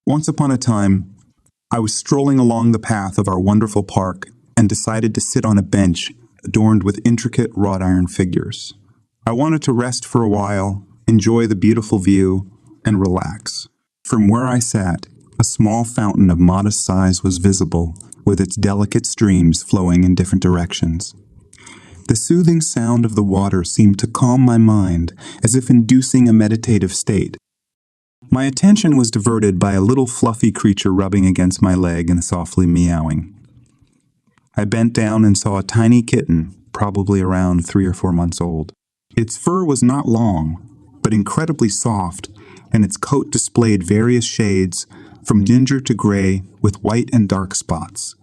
Once upon a time, I was strolling along the path of our wonderful park and decided to sit on a bench adorned with intricate wrought iron figures. I wanted to rest for a while, enjoy the beautiful view, and relax. From where I sat, a small fountain of modest size was visible, with its delicate streams flowing in different directions. The soothing sound of the water seemed to calm my mind, as if inducing a meditative state. My attention was diverted by a little fluffy creature rubbing against my leg and softly meowing. I bent down and saw a tiny kitten, probably around 3 or 4 months old. Its fur was not long, but incredibly soft, and its coat displayed various shades, from ginger to gray, with white and dark spots.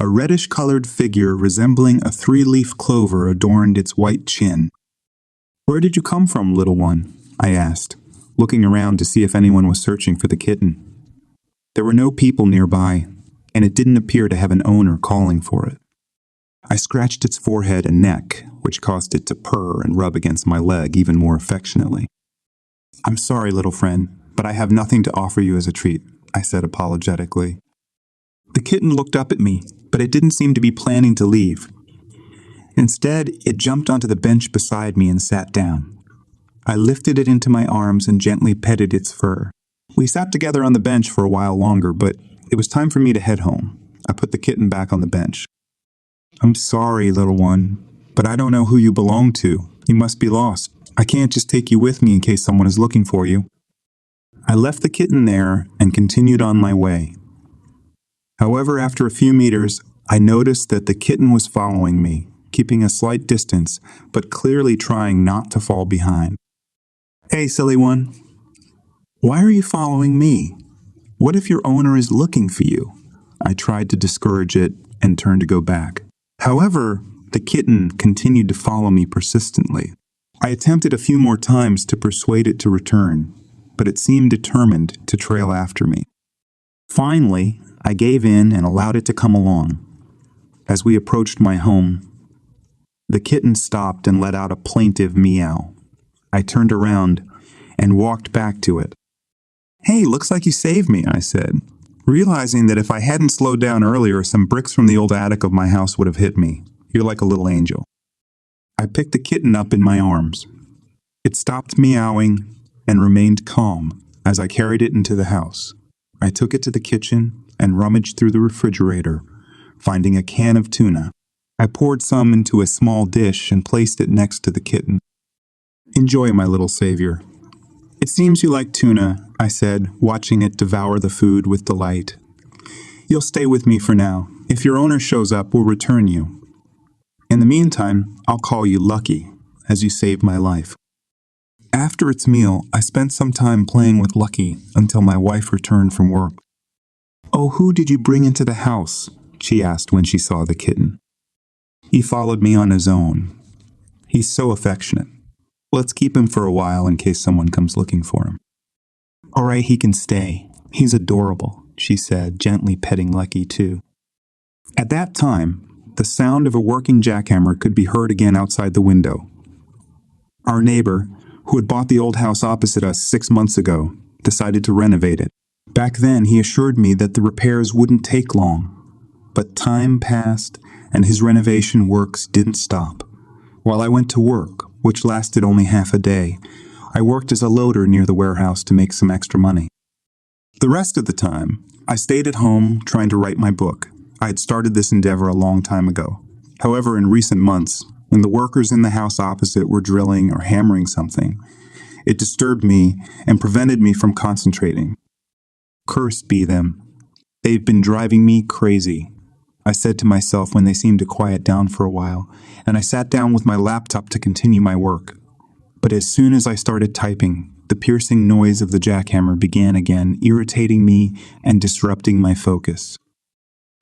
A reddish-colored figure resembling a 3-leaf clover adorned its white chin. "Where did you come from, little one?" I asked, looking around to see if anyone was searching for the kitten. There were no people nearby, and it didn't appear to have an owner calling for it. I scratched its forehead and neck, which caused it to purr and rub against my leg even more affectionately. "I'm sorry, little friend, but I have nothing to offer you as a treat," I said apologetically. The kitten looked up at me, but it didn't seem to be planning to leave. Instead, it jumped onto the bench beside me and sat down. I lifted it into my arms and gently petted its fur. We sat together on the bench for a while longer, but it was time for me to head home. I put the kitten back on the bench. "I'm sorry, little one, but I don't know who you belong to. You must be lost. I can't just take you with me in case someone is looking for you." I left the kitten there and continued on my way. However, after a few meters, I noticed that the kitten was following me, keeping a slight distance, but clearly trying not to fall behind. "Hey, silly one. Why are you following me? What if your owner is looking for you?" I tried to discourage it and turned to go back. However, the kitten continued to follow me persistently. I attempted a few more times to persuade it to return, but it seemed determined to trail after me. Finally, I gave in and allowed it to come along. As we approached my home, the kitten stopped and let out a plaintive meow. I turned around and walked back to it. "Hey, looks like you saved me," I said, realizing that if I hadn't slowed down earlier, some bricks from the old attic of my house would have hit me. "You're like a little angel." I picked the kitten up in my arms. It stopped meowing and remained calm as I carried it into the house. I took it to the kitchen and rummaged through the refrigerator, finding a can of tuna. I poured some into a small dish and placed it next to the kitten. "Enjoy, my little savior." "It seems you like tuna," I said, watching it devour the food with delight. "You'll stay with me for now. If your owner shows up, we'll return you. In the meantime, I'll call you Lucky, as you saved my life." After its meal, I spent some time playing with Lucky until my wife returned from work. "Oh, who did you bring into the house?" she asked when she saw the kitten. "He followed me on his own. He's so affectionate. Let's keep him for a while in case someone comes looking for him." "All right, he can stay. He's adorable," she said, gently petting Lucky too. At that time, the sound of a working jackhammer could be heard again outside the window. Our neighbor, who had bought the old house opposite us 6 months ago, decided to renovate it. Back then, he assured me that the repairs wouldn't take long. But time passed, and his renovation works didn't stop. While I went to work, which lasted only half a day, I worked as a loader near the warehouse to make some extra money. The rest of the time, I stayed at home trying to write my book. I had started this endeavor a long time ago. However, in recent months, when the workers in the house opposite were drilling or hammering something, it disturbed me and prevented me from concentrating. Cursed be them. They've been driving me crazy, I said to myself when they seemed to quiet down for a while, and I sat down with my laptop to continue my work. But as soon as I started typing, the piercing noise of the jackhammer began again, irritating me and disrupting my focus.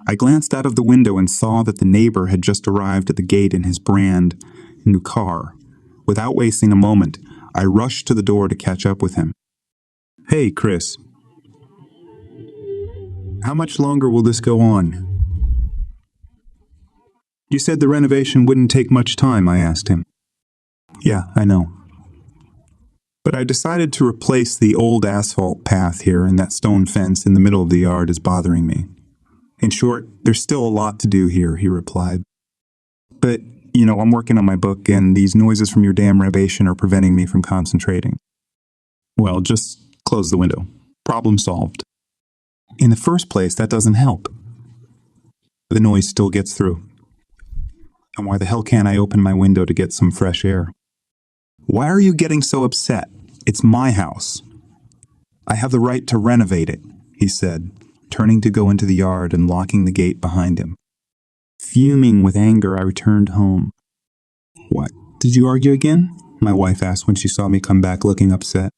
I glanced out of the window and saw that the neighbor had just arrived at the gate in his brand new car. Without wasting a moment, I rushed to the door to catch up with him. "Hey, Chris. How much longer will this go on?" "You said the renovation wouldn't take much time," I asked him. "Yeah, I know." But I decided to replace the old asphalt path here, and that stone fence in the middle of the yard is bothering me. In short, there's still a lot to do here, he replied. But, I'm working on my book, and these noises from your damn renovation are preventing me from concentrating. Well, just close the window. Problem solved. In the first place, that doesn't help. The noise still gets through. And why the hell can't I open my window to get some fresh air? Why are you getting so upset? It's my house. I have the right to renovate it, he said, turning to go into the yard and locking the gate behind him. Fuming with anger, I returned home. What, did you argue again? My wife asked when she saw me come back looking upset.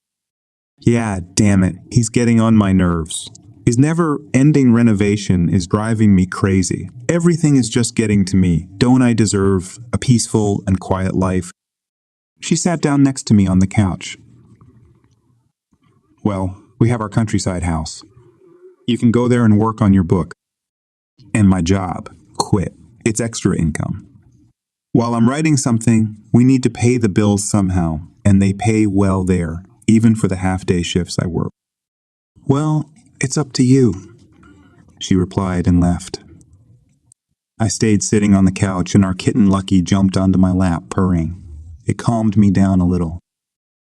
Yeah, damn it, he's getting on my nerves. His never-ending renovation is driving me crazy. Everything is just getting to me. Don't I deserve a peaceful and quiet life? She sat down next to me on the couch. Well, we have our countryside house. You can go there and work on your book. And my job. Quit. It's extra income. While I'm writing something, we need to pay the bills somehow, and they pay well there, even for the half-day shifts I work. Well, it's up to you, she replied and left. I stayed sitting on the couch, and our kitten Lucky jumped onto my lap, purring. It calmed me down a little.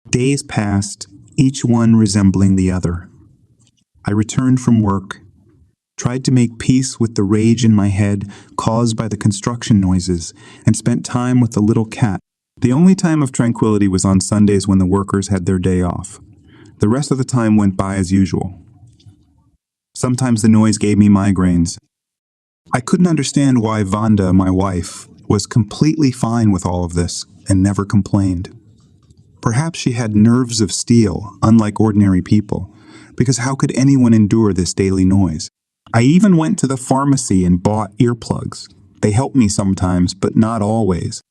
Days passed, each one resembling the other. I returned from work, tried to make peace with the rage in my head caused by the construction noises, and spent time with the little cat. The only time of tranquility was on Sundays when the workers had their day off. The rest of the time went by as usual. Sometimes the noise gave me migraines. I couldn't understand why Vanda, my wife, was completely fine with all of this and never complained. Perhaps she had nerves of steel, unlike ordinary people, because how could anyone endure this daily noise? I even went to the pharmacy and bought earplugs. They help me sometimes, but not always.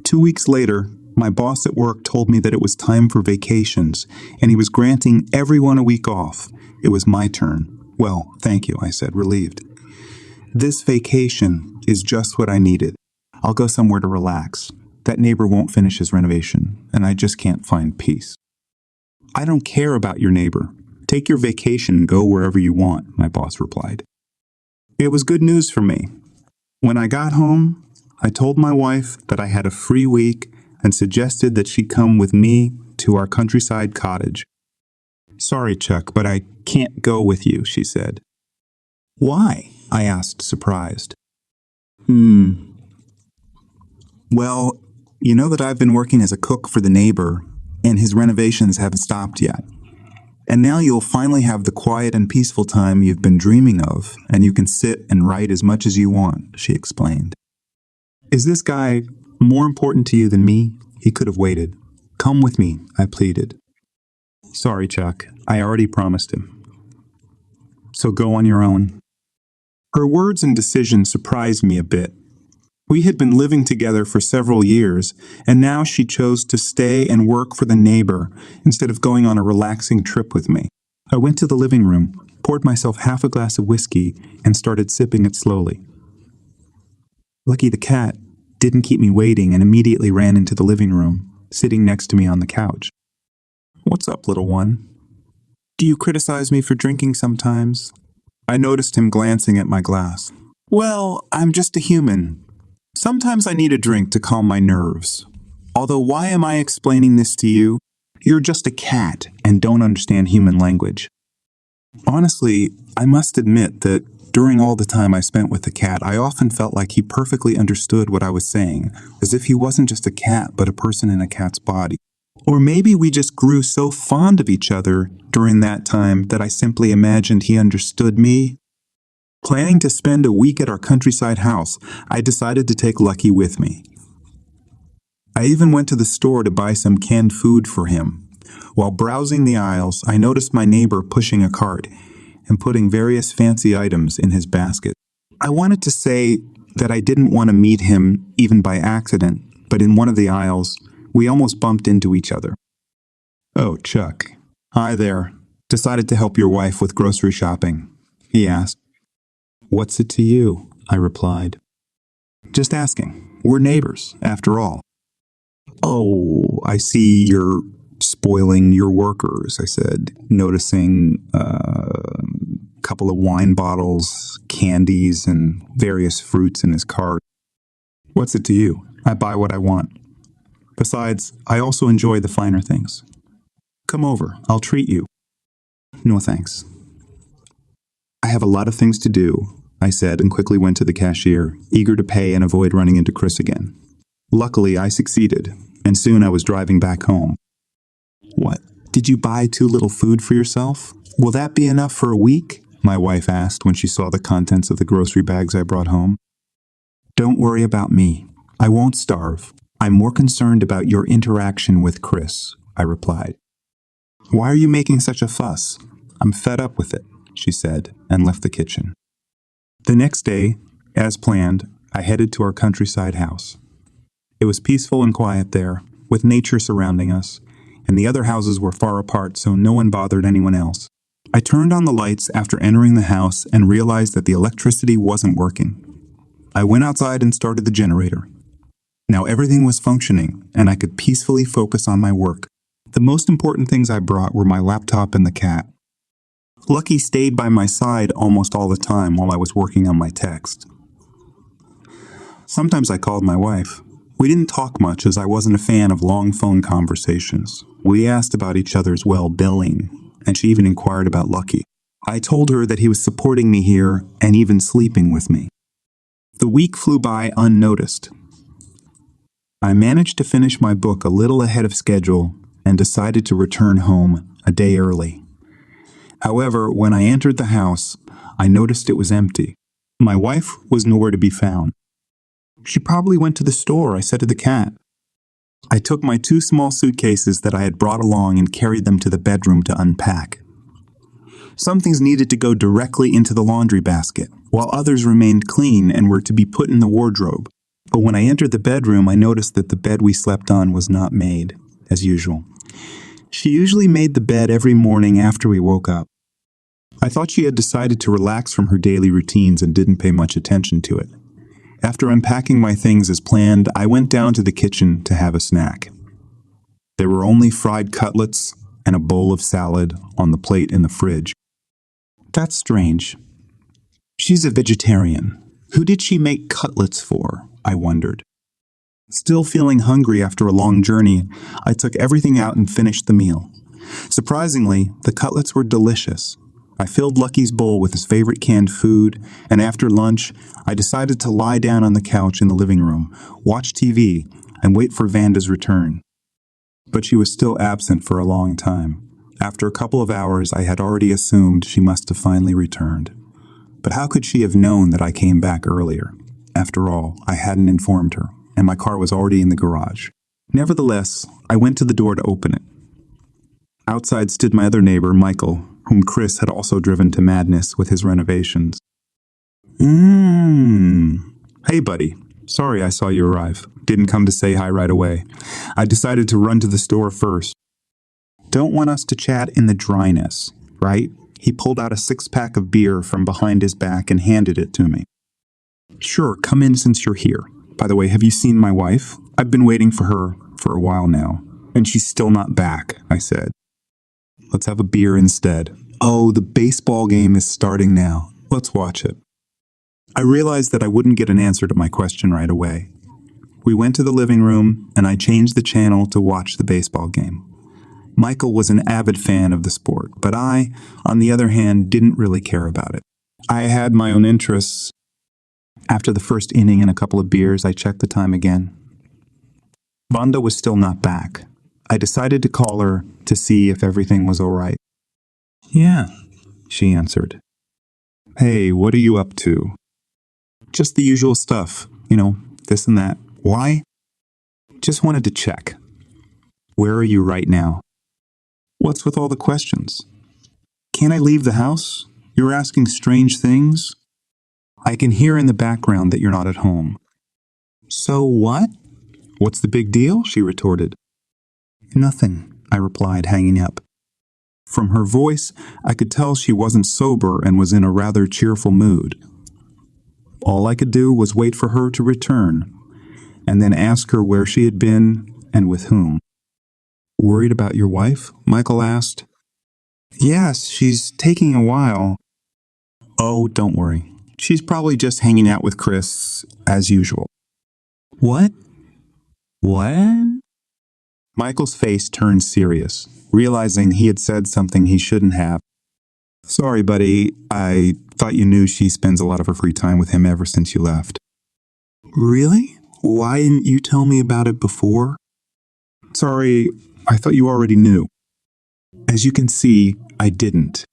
2 weeks later, my boss at work told me that it was time for vacations, and he was granting everyone a week off. It was my turn. Well, thank you, I said, relieved. This vacation is just what I needed. I'll go somewhere to relax. That neighbor won't finish his renovation, and I just can't find peace. I don't care about your neighbor. Take your vacation and go wherever you want, my boss replied. It was good news for me. When I got home, I told my wife that I had a free week and suggested that she come with me to our countryside cottage. Sorry, Chuck, but I can't go with you, she said. Why? I asked, surprised. Well, you know that I've been working as a cook for the neighbor, and his renovations haven't stopped yet. And now you'll finally have the quiet and peaceful time you've been dreaming of, and you can sit and write as much as you want, she explained. Is this guy more important to you than me? He could have waited. Come with me, I pleaded. Sorry, Chuck. I already promised him. So go on your own. Her words and decision surprised me a bit. We had been living together for several years, and now she chose to stay and work for the neighbor instead of going on a relaxing trip with me. I went to the living room, poured myself half a glass of whiskey, and started sipping it slowly. Lucky the cat didn't keep me waiting and immediately ran into the living room, sitting next to me on the couch. What's up, little one? Do you criticize me for drinking sometimes? I noticed him glancing at my glass. Well, I'm just a human. Sometimes I need a drink to calm my nerves. Although why am I explaining this to you? You're just a cat and don't understand human language. Honestly, I must admit that during all the time I spent with the cat, I often felt like he perfectly understood what I was saying, as if he wasn't just a cat but a person in a cat's body. Or maybe we just grew so fond of each other during that time that I simply imagined he understood me. Planning to spend a week at our countryside house, I decided to take Lucky with me. I even went to the store to buy some canned food for him. While browsing the aisles, I noticed my neighbor pushing a cart and putting various fancy items in his basket. I wanted to say that I didn't want to meet him even by accident, but in one of the aisles, we almost bumped into each other. Oh, Chuck. Hi there. Decided to help your wife with grocery shopping, he asked. What's it to you? I replied. Just asking. We're neighbors, after all. Oh, I see you're Spoiling your workers, I said, noticing a couple of wine bottles, candies, and various fruits in his cart. What's it to you? I buy what I want. Besides, I also enjoy the finer things. Come over, I'll treat you. No thanks. I have a lot of things to do, I said, and quickly went to the cashier, eager to pay and avoid running into Chris again. Luckily, I succeeded, and soon I was driving back home. What? Did you buy too little food for yourself? Will that be enough for a week? My wife asked when she saw the contents of the grocery bags I brought home. Don't worry about me. I won't starve. I'm more concerned about your interaction with Chris, I replied. Why are you making such a fuss? I'm fed up with it, she said, and left the kitchen. The next day, as planned, I headed to our countryside house. It was peaceful and quiet there, with nature surrounding us, and the other houses were far apart, so no one bothered anyone else. I turned on the lights after entering the house and realized that the electricity wasn't working. I went outside and started the generator. Now everything was functioning, and I could peacefully focus on my work. The most important things I brought were my laptop and the cat. Lucky stayed by my side almost all the time while I was working on my text. Sometimes I called my wife. We didn't talk much as I wasn't a fan of long phone conversations. We asked about each other's well-being, and she even inquired about Lucky. I told her that he was supporting me here and even sleeping with me. The week flew by unnoticed. I managed to finish my book a little ahead of schedule and decided to return home a day early. However, when I entered the house, I noticed it was empty. My wife was nowhere to be found. She probably went to the store, I said to the cat. I took my 2 small suitcases that I had brought along and carried them to the bedroom to unpack. Some things needed to go directly into the laundry basket, while others remained clean and were to be put in the wardrobe. But when I entered the bedroom, I noticed that the bed we slept on was not made, as usual. She usually made the bed every morning after we woke up. I thought she had decided to relax from her daily routines and didn't pay much attention to it. After unpacking my things as planned, I went down to the kitchen to have a snack. There were only fried cutlets and a bowl of salad on the plate in the fridge. That's strange. She's a vegetarian. Who did she make cutlets for? I wondered. Still feeling hungry after a long journey, I took everything out and finished the meal. Surprisingly, the cutlets were delicious. I filled Lucky's bowl with his favorite canned food, and after lunch, I decided to lie down on the couch in the living room, watch TV, and wait for Vanda's return. But she was still absent for a long time. After a couple of hours, I had already assumed she must have finally returned. But how could she have known that I came back earlier? After all, I hadn't informed her, and my car was already in the garage. Nevertheless, I went to the door to open it. Outside stood my other neighbor, Michael, whom Chris had also driven to madness with his renovations. Hey, buddy. Sorry I saw you arrive. Didn't come to say hi right away. I decided to run to the store first. Don't want us to chat in the dryness, right? He pulled out a 6-pack of beer from behind his back and handed it to me. Sure, come in since you're here. By the way, have you seen my wife? I've been waiting for her for a while now, and she's still not back, I said. Let's have a beer instead. Oh, the baseball game is starting now. Let's watch it. I realized that I wouldn't get an answer to my question right away. We went to the living room, and I changed the channel to watch the baseball game. Michael was an avid fan of the sport, but I, on the other hand, didn't really care about it. I had my own interests. After the first inning and a couple of beers, I checked the time again. Vanda was still not back. I decided to call her to see if everything was all right. Yeah, she answered. Hey, what are you up to? Just the usual stuff, this and that. Why? Just wanted to check. Where are you right now? What's with all the questions? Can't I leave the house? You're asking strange things. I can hear in the background that you're not at home. So what? What's the big deal? She retorted. Nothing, I replied, hanging up. From her voice, I could tell she wasn't sober and was in a rather cheerful mood. All I could do was wait for her to return, and then ask her where she had been and with whom. Worried about your wife? Michael asked. Yes, she's taking a while. Oh, don't worry. She's probably just hanging out with Chris, as usual. What? What? Michael's face turned serious, realizing he had said something he shouldn't have. Sorry, buddy. I thought you knew she spends a lot of her free time with him ever since you left. Really? Why didn't you tell me about it before? Sorry, I thought you already knew. As you can see, I didn't.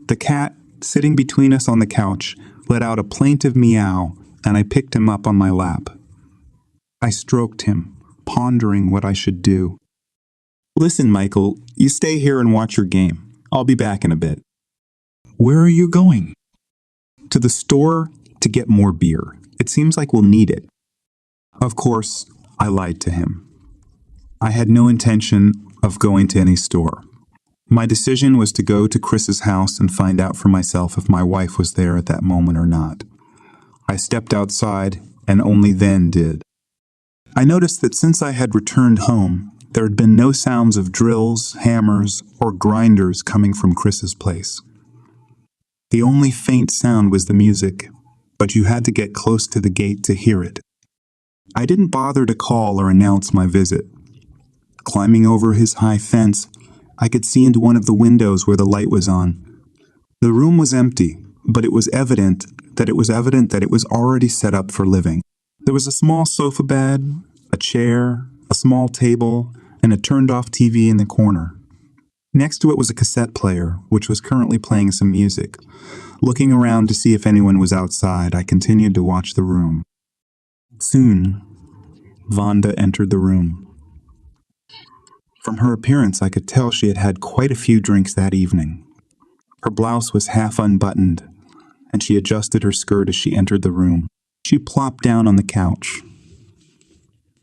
The cat, sitting between us on the couch, let out a plaintive meow, and I picked him up on my lap. I stroked him, pondering what I should do. Listen, Michael, you stay here and watch your game. I'll be back in a bit. Where are you going? To the store to get more beer. It seems like we'll need it. Of course, I lied to him. I had no intention of going to any store. My decision was to go to Chris's house and find out for myself if my wife was there at that moment or not. I stepped outside and only then did. I noticed that since I had returned home, there had been no sounds of drills, hammers, or grinders coming from Chris's place. The only faint sound was the music, but you had to get close to the gate to hear it. I didn't bother to call or announce my visit. Climbing over his high fence, I could see into one of the windows where the light was on. The room was empty, but it was evident that it was already set up for living. There was a small sofa bed, a chair, a small table, and a turned-off TV in the corner. Next to it was a cassette player, which was currently playing some music. Looking around to see if anyone was outside, I continued to watch the room. Soon, Vonda entered the room. From her appearance, I could tell she had had quite a few drinks that evening. Her blouse was half unbuttoned, and she adjusted her skirt as she entered the room. She plopped down on the couch.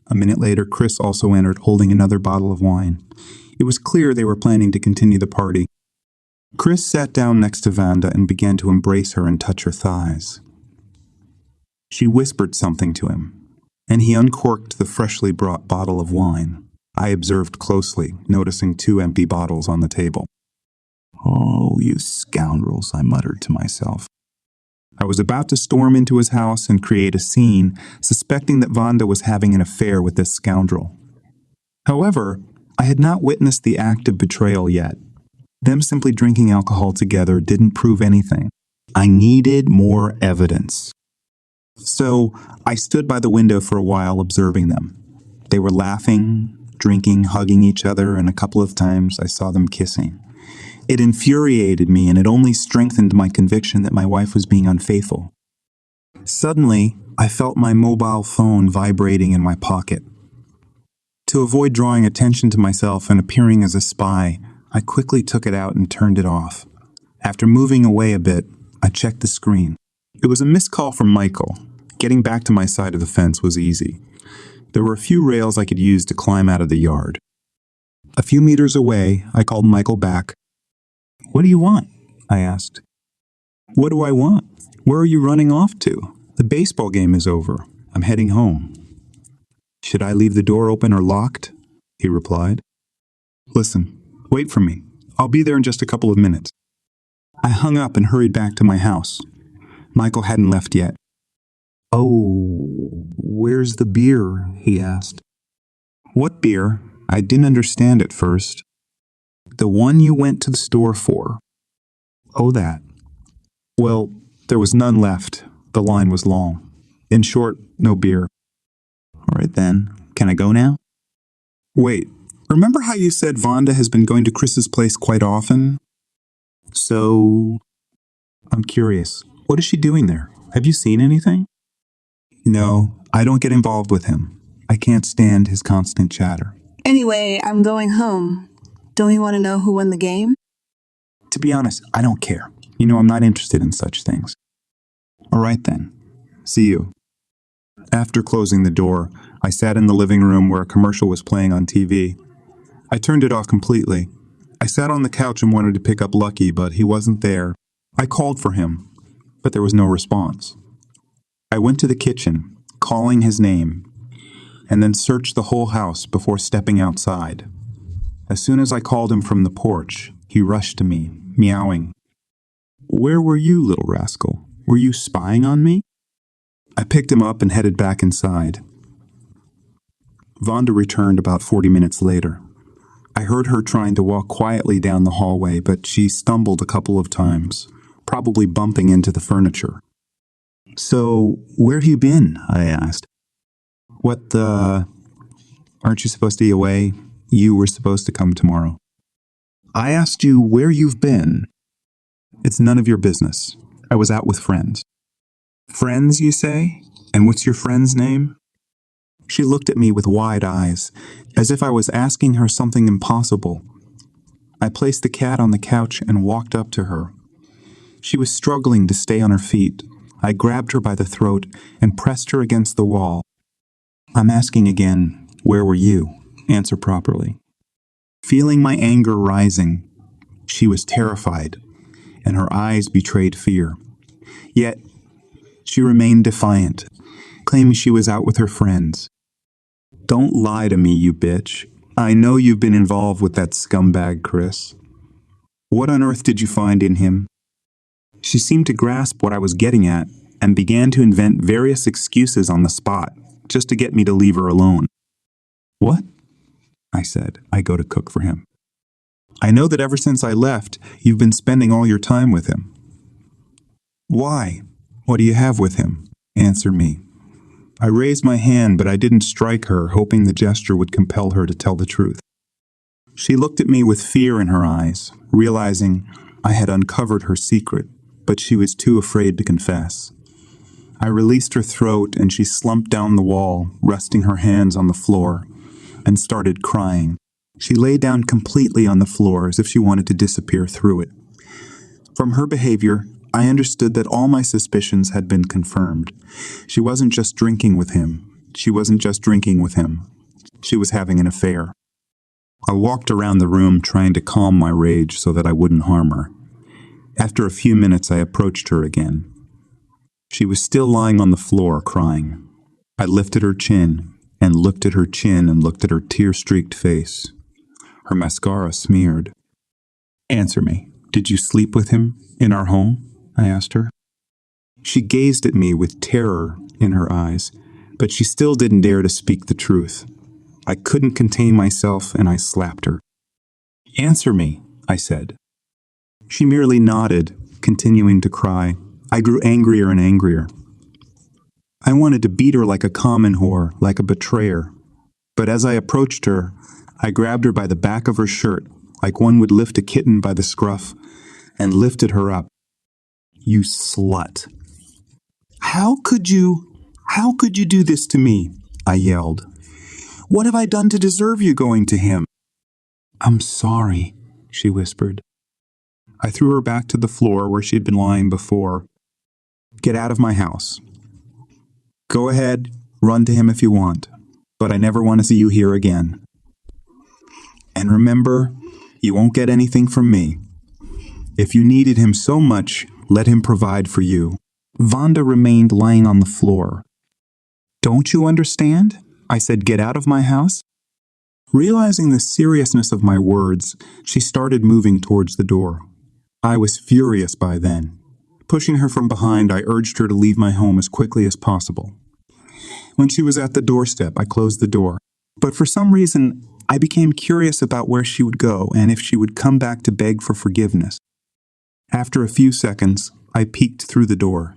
A minute later, Chris also entered, holding another bottle of wine. It was clear they were planning to continue the party. Chris sat down next to Vanda and began to embrace her and touch her thighs. She whispered something to him, and he uncorked the freshly brought bottle of wine. I observed closely, noticing 2 empty bottles on the table. "Oh, you scoundrels," I muttered to myself. I was about to storm into his house and create a scene, suspecting that Vonda was having an affair with this scoundrel. However, I had not witnessed the act of betrayal yet. Them simply drinking alcohol together didn't prove anything. I needed more evidence. So I stood by the window for a while observing them. They were laughing, drinking, hugging each other, and a couple of times I saw them kissing. It infuriated me, and it only strengthened my conviction that my wife was being unfaithful. Suddenly, I felt my mobile phone vibrating in my pocket. To avoid drawing attention to myself and appearing as a spy, I quickly took it out and turned it off. After moving away a bit, I checked the screen. It was a missed call from Michael. Getting back to my side of the fence was easy. There were a few rails I could use to climb out of the yard. A few meters away, I called Michael back. "What do you want?" I asked. "What do I want? Where are you running off to? The baseball game is over. I'm heading home." "Should I leave the door open or locked?" he replied. "Listen, wait for me. I'll be there in just a couple of minutes." I hung up and hurried back to my house. Michael hadn't left yet. "Oh, where's the beer?" he asked. "What beer?" I didn't understand at first. "The one you went to the store for." "Oh, that." Well, there was none left. The line was long. In short, no beer. "All right then, can I go now?" "Wait, remember how you said Vonda has been going to Chris's place quite often?" "So?" "I'm curious. What is she doing there? Have you seen anything?" "No, I don't get involved with him. I can't stand his constant chatter." "Anyway, I'm going home. Don't you want to know who won the game?" "To be honest, I don't care. You know, I'm not interested in such things." "All right then. See you." After closing the door, I sat in the living room where a commercial was playing on TV. I turned it off completely. I sat on the couch and wanted to pick up Lucky, but he wasn't there. I called for him, but there was no response. I went to the kitchen, calling his name, and then searched the whole house before stepping outside. As soon as I called him from the porch, he rushed to me, meowing. "Where were you, little rascal? Were you spying on me?" I picked him up and headed back inside. Vonda returned about 40 minutes later. I heard her trying to walk quietly down the hallway, but she stumbled a couple of times, probably bumping into the furniture. "So, where have you been?" I asked. "What the... Aren't you supposed to be away? You were supposed to come tomorrow." "I asked you where you've been." "It's none of your business. I was out with friends." "Friends, you say? And what's your friend's name?" She looked at me with wide eyes, as if I was asking her something impossible. I placed the cat on the couch and walked up to her. She was struggling to stay on her feet. I grabbed her by the throat and pressed her against the wall. "I'm asking again, where were you? Answer properly." Feeling my anger rising, she was terrified, and her eyes betrayed fear. Yet, she remained defiant, claiming she was out with her friends. "Don't lie to me, you bitch. I know you've been involved with that scumbag, Chris. What on earth did you find in him?" She seemed to grasp what I was getting at and began to invent various excuses on the spot, just to get me to leave her alone. "What?" I said. "I go to cook for him." "I know that ever since I left, you've been spending all your time with him." "Why? What do you have with him? Answer me." I raised my hand, but I didn't strike her, hoping the gesture would compel her to tell the truth. She looked at me with fear in her eyes, realizing I had uncovered her secret, but she was too afraid to confess. I released her throat, and she slumped down the wall, resting her hands on the floor, and started crying. She lay down completely on the floor as if she wanted to disappear through it. From her behavior, I understood that all my suspicions had been confirmed. She wasn't just drinking with him. She wasn't just drinking with him. She was having an affair. I walked around the room trying to calm my rage so that I wouldn't harm her. After a few minutes, I approached her again. She was still lying on the floor, crying. I lifted her chin and looked at her chin and looked at her tear-streaked face. Her mascara smeared. "Answer me. Did you sleep with him in our home?" I asked her. She gazed at me with terror in her eyes, but she still didn't dare to speak the truth. I couldn't contain myself, and I slapped her. "Answer me," I said. She merely nodded, continuing to cry. I grew angrier and angrier. I wanted to beat her like a common whore, like a betrayer. But as I approached her, I grabbed her by the back of her shirt, like one would lift a kitten by the scruff, and lifted her up. "You slut. How could you do this to me?" I yelled. "What have I done to deserve you going to him?" "I'm sorry," she whispered. I threw her back to the floor where she had been lying before. "Get out of my house. Go ahead, run to him if you want, but I never want to see you here again. And remember, you won't get anything from me. If you needed him so much, let him provide for you." Vonda remained lying on the floor. "Don't you understand?" I said, "Get out of my house." Realizing the seriousness of my words, she started moving towards the door. I was furious by then. Pushing her from behind, I urged her to leave my home as quickly as possible. When she was at the doorstep, I closed the door. But for some reason, I became curious about where she would go and if she would come back to beg for forgiveness. After a few seconds, I peeked through the door.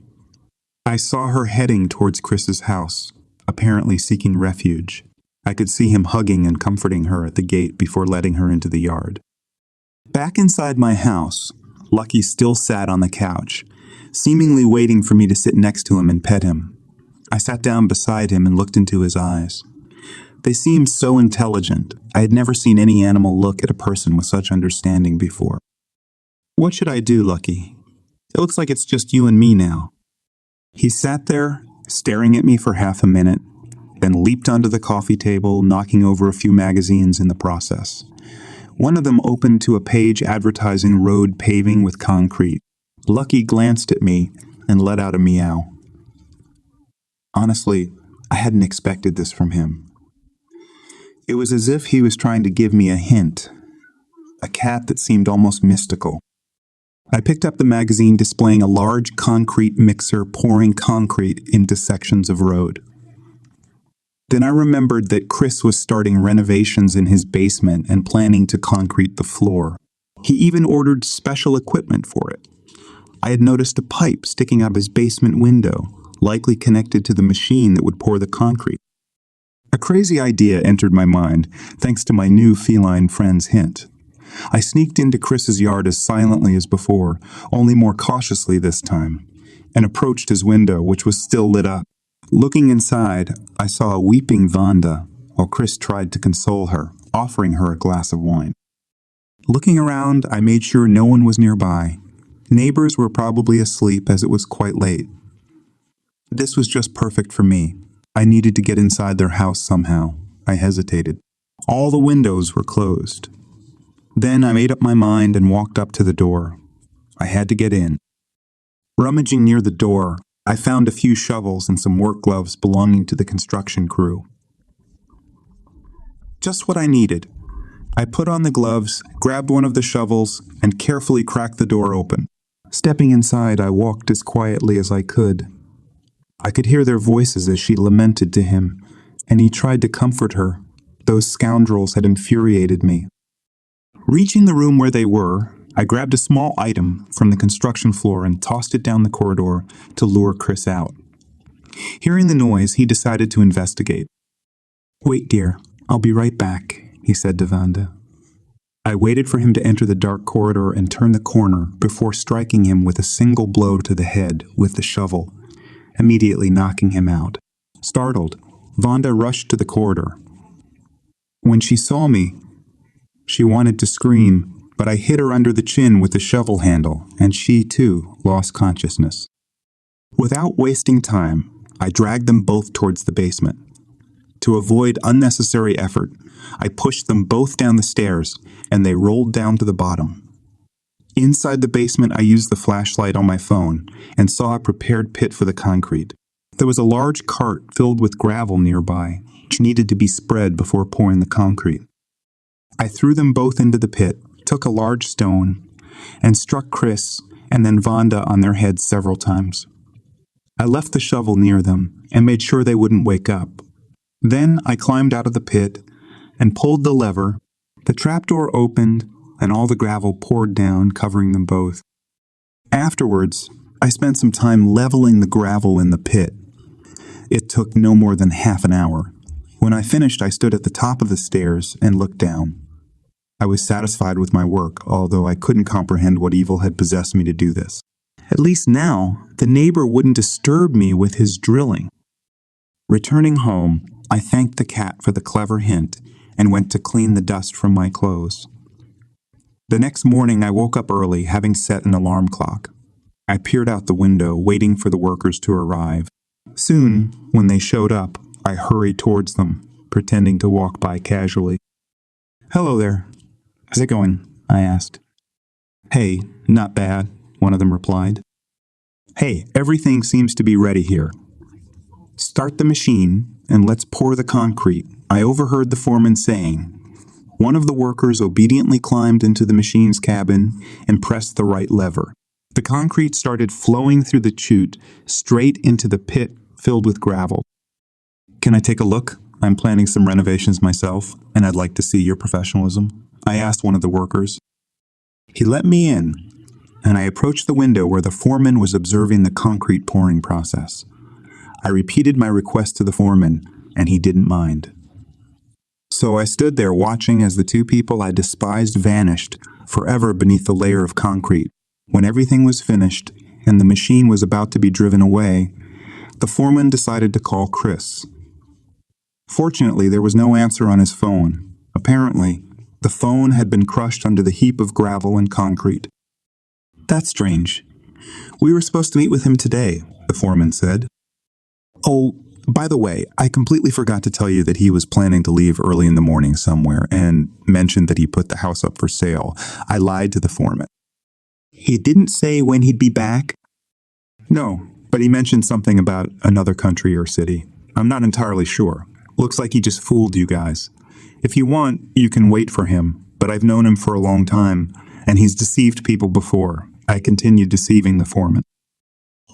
I saw her heading towards Chris's house, apparently seeking refuge. I could see him hugging and comforting her at the gate before letting her into the yard. Back inside my house, Lucky still sat on the couch, seemingly waiting for me to sit next to him and pet him. I sat down beside him and looked into his eyes. They seemed so intelligent. I had never seen any animal look at a person with such understanding before. "What should I do, Lucky? It looks like it's just you and me now." He sat there, staring at me for half a minute, then leaped onto the coffee table, knocking over a few magazines in the process. One of them opened to a page advertising road paving with concrete. Lucky glanced at me and let out a meow. Honestly, I hadn't expected this from him. It was as if he was trying to give me a hint, a cat that seemed almost mystical. I picked up the magazine displaying a large concrete mixer pouring concrete into sections of road. Then I remembered that Chris was starting renovations in his basement and planning to concrete the floor. He even ordered special equipment for it. I had noticed a pipe sticking out of his basement window, likely connected to the machine that would pour the concrete. A crazy idea entered my mind, thanks to my new feline friend's hint. I sneaked into Chris's yard as silently as before, only more cautiously this time, and approached his window, which was still lit up. Looking inside, I saw a weeping Vanda, while Chris tried to console her, offering her a glass of wine. Looking around, I made sure no one was nearby. Neighbors were probably asleep as it was quite late. This was just perfect for me. I needed to get inside their house somehow. I hesitated. All the windows were closed. Then I made up my mind and walked up to the door. I had to get in. Rummaging near the door, I found a few shovels and some work gloves belonging to the construction crew. Just what I needed. I put on the gloves, grabbed one of the shovels, and carefully cracked the door open. Stepping inside, I walked as quietly as I could. I could hear their voices as she lamented to him, and he tried to comfort her. Those scoundrels had infuriated me. Reaching the room where they were, I grabbed a small item from the construction floor and tossed it down the corridor to lure Chris out. Hearing the noise, he decided to investigate. "Wait, dear, I'll be right back," he said to Vanda. I waited for him to enter the dark corridor and turn the corner before striking him with a single blow to the head with the shovel, immediately knocking him out. Startled, Vanda rushed to the corridor. When she saw me, she wanted to scream, but I hit her under the chin with the shovel handle, and she, too, lost consciousness. Without wasting time, I dragged them both towards the basement. To avoid unnecessary effort, I pushed them both down the stairs, and they rolled down to the bottom. Inside the basement, I used the flashlight on my phone and saw a prepared pit for the concrete. There was a large cart filled with gravel nearby, which needed to be spread before pouring the concrete. I threw them both into the pit, took a large stone, and struck Chris and then Vanda on their heads several times. I left the shovel near them and made sure they wouldn't wake up. Then I climbed out of the pit and pulled the lever. The trapdoor opened and all the gravel poured down, covering them both. Afterwards, I spent some time leveling the gravel in the pit. It took no more than half an hour. When I finished, I stood at the top of the stairs and looked down. I was satisfied with my work, although I couldn't comprehend what evil had possessed me to do this. At least now, the neighbor wouldn't disturb me with his drilling. Returning home, I thanked the cat for the clever hint and went to clean the dust from my clothes. The next morning, I woke up early, having set an alarm clock. I peered out the window, waiting for the workers to arrive. Soon, when they showed up, I hurried towards them, pretending to walk by casually. "Hello there. How's it going?" I asked. "Hey, not bad," one of them replied. "Hey, everything seems to be ready here. Start the machine, and let's pour the concrete," I overheard the foreman saying. One of the workers obediently climbed into the machine's cabin and pressed the right lever. The concrete started flowing through the chute straight into the pit filled with gravel. "Can I take a look? I'm planning some renovations myself, and I'd like to see your professionalism," I asked one of the workers. He let me in, and I approached the window where the foreman was observing the concrete pouring process. I repeated my request to the foreman, and he didn't mind. So I stood there watching as the two people I despised vanished forever beneath the layer of concrete. When everything was finished and the machine was about to be driven away, the foreman decided to call Chris. Fortunately, there was no answer on his phone. Apparently, the phone had been crushed under the heap of gravel and concrete. "That's strange. We were supposed to meet with him today," the foreman said. "Oh, by the way, I completely forgot to tell you that he was planning to leave early in the morning somewhere and mentioned that he put the house up for sale. I lied to the foreman." "He didn't say when he'd be back?" "No, but he mentioned something about another country or city. I'm not entirely sure. Looks like he just fooled you guys. If you want, you can wait for him, but I've known him for a long time, and he's deceived people before. I continued deceiving the foreman.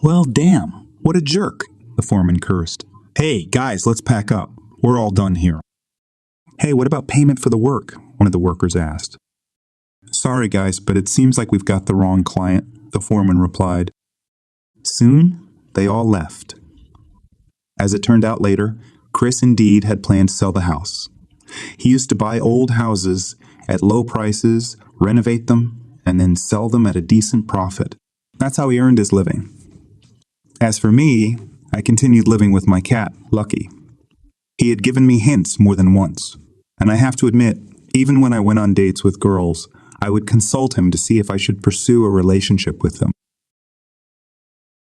Well, damn, what a jerk, the foreman cursed. Hey, guys, let's pack up. We're all done here. Hey, what about payment for the work? One of the workers asked. Sorry, guys, but it seems like we've got the wrong client, the foreman replied. Soon, they all left. As it turned out later, Chris indeed had planned to sell the house. He used to buy old houses at low prices, renovate them, and then sell them at a decent profit. That's how he earned his living. As for me, I continued living with my cat, Lucky. He had given me hints more than once, and I have to admit, even when I went on dates with girls, I would consult him to see if I should pursue a relationship with them.